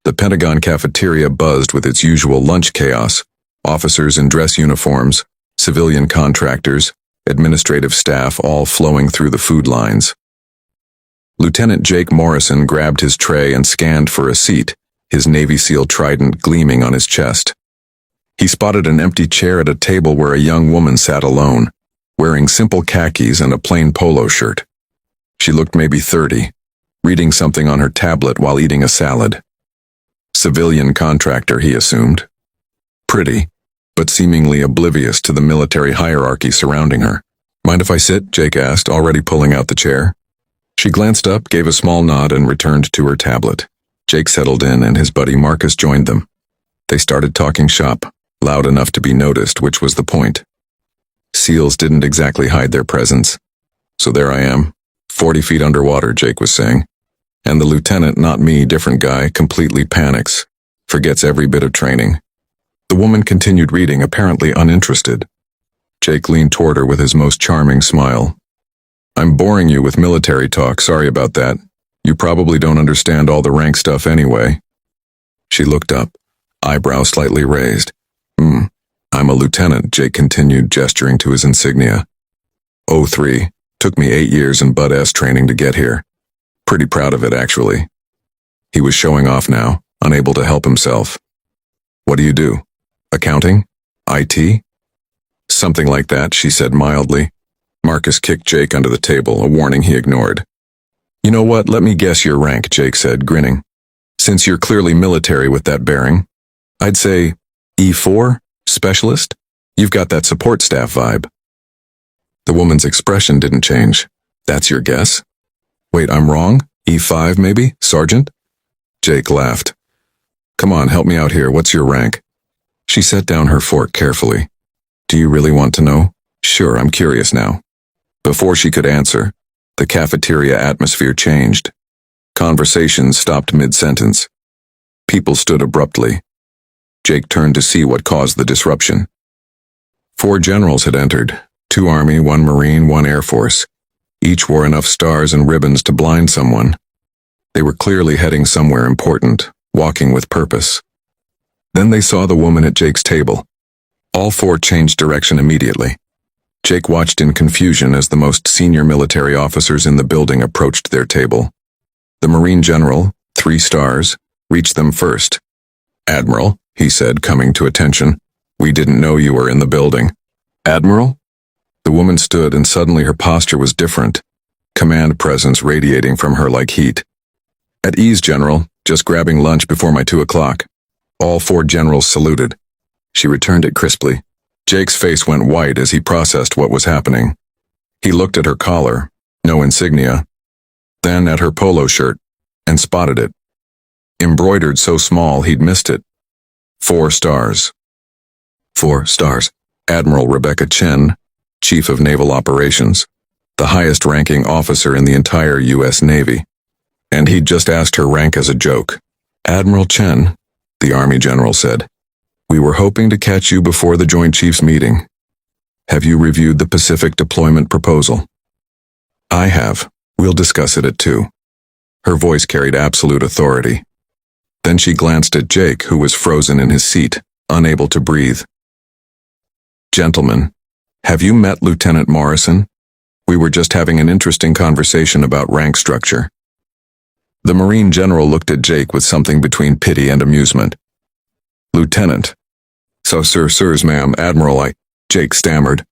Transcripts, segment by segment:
The Pentagon cafeteria buzzed with its usual lunch chaos: officers in dress uniforms, civilian contractors, administrative staff all flowing through the food lines. Lieutenant Jake Morrison grabbed his tray and scanned for a seat, his Navy SEAL trident gleaming on his chest. He spotted an empty chair at a table where a young woman sat alone, wearing simple khakis and a plain polo shirt. She looked maybe 30, reading something on her tablet while eating a salad. Civilian contractor, he assumed. Pretty, but seemingly oblivious to the military hierarchy surrounding her. "Mind if I sit?" Jake asked, already pulling out the chair. She glanced up, gave a small nod, and returned to her tablet. Jake settled in, and his buddy Marcus joined them. They started talking shop, loud enough to be noticed, which was the point. SEALs didn't exactly hide their presence. "So there I am, 40 feet underwater," Jake was saying. And the lieutenant, not me, different guy, completely panics, forgets every bit of training. The woman continued reading, apparently uninterested. Jake leaned toward her with his most charming smile. "I'm boring you with military talk, sorry about that. You probably don't understand all the rank stuff anyway." She looked up, eyebrow slightly raised. I'm a lieutenant," Jake continued, gesturing to his insignia. "03. Took me 8 years in butt-ass training to get here. Pretty proud of it, actually." He was showing off now, unable to help himself. "What do you do? Accounting? IT?" "Something like that," she said mildly. Marcus kicked Jake under the table, a warning he ignored. "You know what, let me guess your rank," Jake said, grinning. "Since you're clearly military with that bearing. I'd say E4? Specialist? You've got that support staff vibe." The woman's expression didn't change. "That's your guess? Wait, I'm wrong? E5 maybe? Sergeant?" Jake laughed. "Come on, help me out here. What's your rank?" She set down her fork carefully. "Do you really want to know?" "Sure, I'm curious now." Before she could answer, the cafeteria atmosphere changed. Conversations stopped mid-sentence. People stood abruptly. Jake turned to see what caused the disruption. 4 generals had entered, 2 Army, 1 Marine, 1 Air Force. Each wore enough stars and ribbons to blind someone. They were clearly heading somewhere important, walking with purpose. Then they saw the woman at Jake's table. All 4 changed direction immediately. Jake watched in confusion as the most senior military officers in the building approached their table. The Marine general, 3 stars, reached them first. "Admiral," he said, coming to attention, "we didn't know you were in the building." "Admiral?" The woman stood, and suddenly her posture was different, command presence radiating from her like heat. "At ease, General, just grabbing lunch before my 2 o'clock. All 4 generals saluted. She returned it crisply. Jake's face went white as he processed what was happening. He looked at her collar, no insignia, then at her polo shirt, and spotted it. Embroidered so small he'd missed it. 4 stars. 4 stars. Admiral Rebecca Chen, Chief of Naval Operations, the highest-ranking officer in the entire U.S. Navy. And he'd just asked her rank as a joke. "Admiral Chen," the Army general said, "we were hoping to catch you before the Joint Chiefs meeting. Have you reviewed the Pacific deployment proposal?" "I have. We'll discuss it at 2. Her voice carried absolute authority. Then she glanced at Jake, who was frozen in his seat, unable to breathe. "Gentlemen, have you met Lieutenant Morrison? We were just having an interesting conversation about rank structure." The Marine general looked at Jake with something between pity and amusement. "Lieutenant." "So, sirs, ma'am, Admiral, Jake stammered.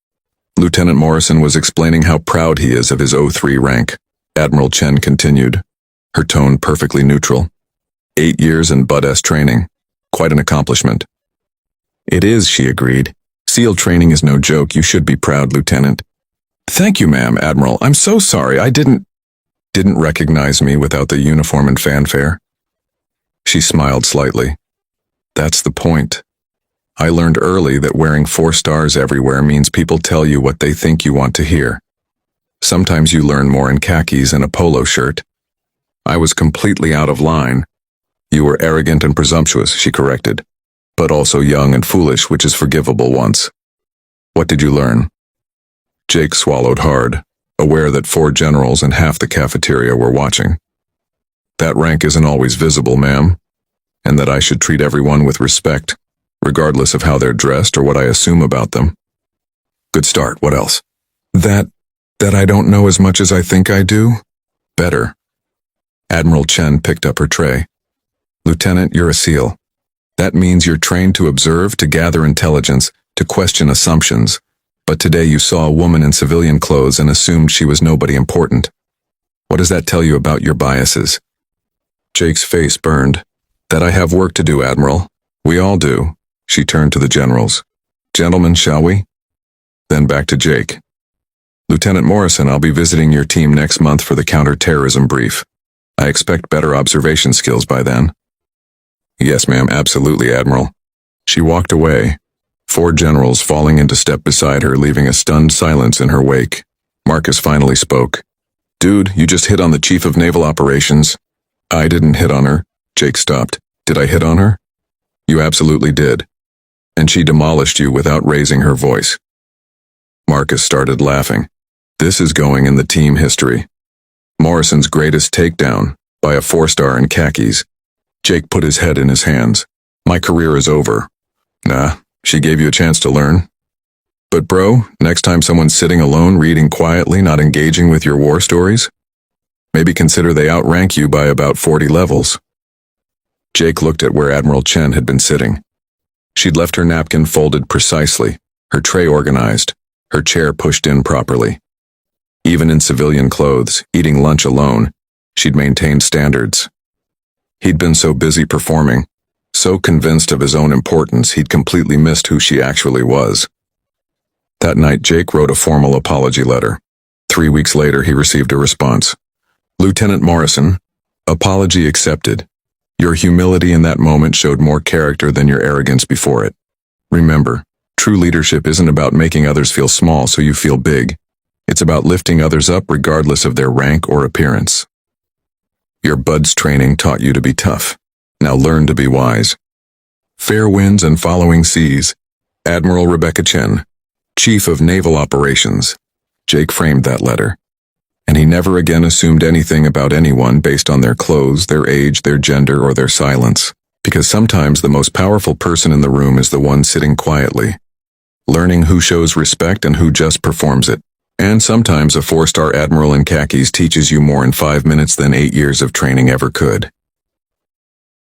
Lieutenant Morrison was explaining how proud he is of his 03 rank. Admiral Chen continued, her tone perfectly neutral. 8 years in butt-ass training. Quite an accomplishment. "It is," she agreed. "SEAL training is no joke. You should be proud, Lieutenant." "Thank you, ma'am, Admiral. I'm so sorry. I didn't recognize me without the uniform and fanfare." She smiled slightly. "That's the point. I learned early that wearing 4 stars everywhere means people tell you what they think you want to hear. Sometimes you learn more in khakis and a polo shirt. I was completely out of line. You were arrogant and presumptuous," she corrected, "but also young and foolish, which is forgivable once. What did you learn?" Jake swallowed hard, aware that 4 generals and half the cafeteria were watching. "That rank isn't always visible, ma'am. and that I should treat everyone with respect, regardless of how they're dressed or what I assume about them. Good start. What else? That I don't know as much as I think I do? Better. Admiral Chen picked up her tray. Lieutenant, you're a SEAL. That means you're trained to observe, to gather intelligence, to question assumptions. But today you saw a woman in civilian clothes and assumed she was nobody important. What does that tell you about your biases? Jake's face burned. That I have work to do, Admiral. We all do. She turned to the generals. Gentlemen, shall we? Then back to Jake. Lieutenant Morrison, I'll be visiting your team next month for the counter-terrorism brief. I expect better observation skills by then. Yes, ma'am, absolutely, Admiral. She walked away, 4 generals falling into step beside her, leaving a stunned silence in her wake. Marcus finally spoke. Dude, you just hit on the Chief of Naval Operations. I didn't hit on her. Jake stopped. Did I hit on her? You absolutely did. And she demolished you without raising her voice. Marcus started laughing. This is going in the team history. Morrison's greatest takedown, by a 4-star in khakis. Jake put his head in his hands. My career is over. Nah, she gave you a chance to learn. But bro, next time someone's sitting alone, reading quietly, not engaging with your war stories, maybe consider they outrank you by about 40 levels. Jake looked at where Admiral Chen had been sitting. She'd left her napkin folded precisely, her tray organized, her chair pushed in properly. Even in civilian clothes, eating lunch alone, she'd maintained standards. He'd been so busy performing, so convinced of his own importance, he'd completely missed who she actually was. That night, Jake wrote a formal apology letter. 3 weeks later, he received a response. Lieutenant Morrison, apology accepted. Your humility in that moment showed more character than your arrogance before it. Remember, true leadership isn't about making others feel small so you feel big. It's about lifting others up regardless of their rank or appearance. Your BUDS training taught you to be tough. Now learn to be wise. Fair winds and following seas. Admiral Rebecca Chen, Chief of Naval Operations. Jake framed that letter. And he never again assumed anything about anyone based on their clothes, their age, their gender, or their silence. Because sometimes the most powerful person in the room is the one sitting quietly, learning who shows respect and who just performs it. And sometimes a 4-star admiral in khakis teaches you more in 5 minutes than 8 years of training ever could.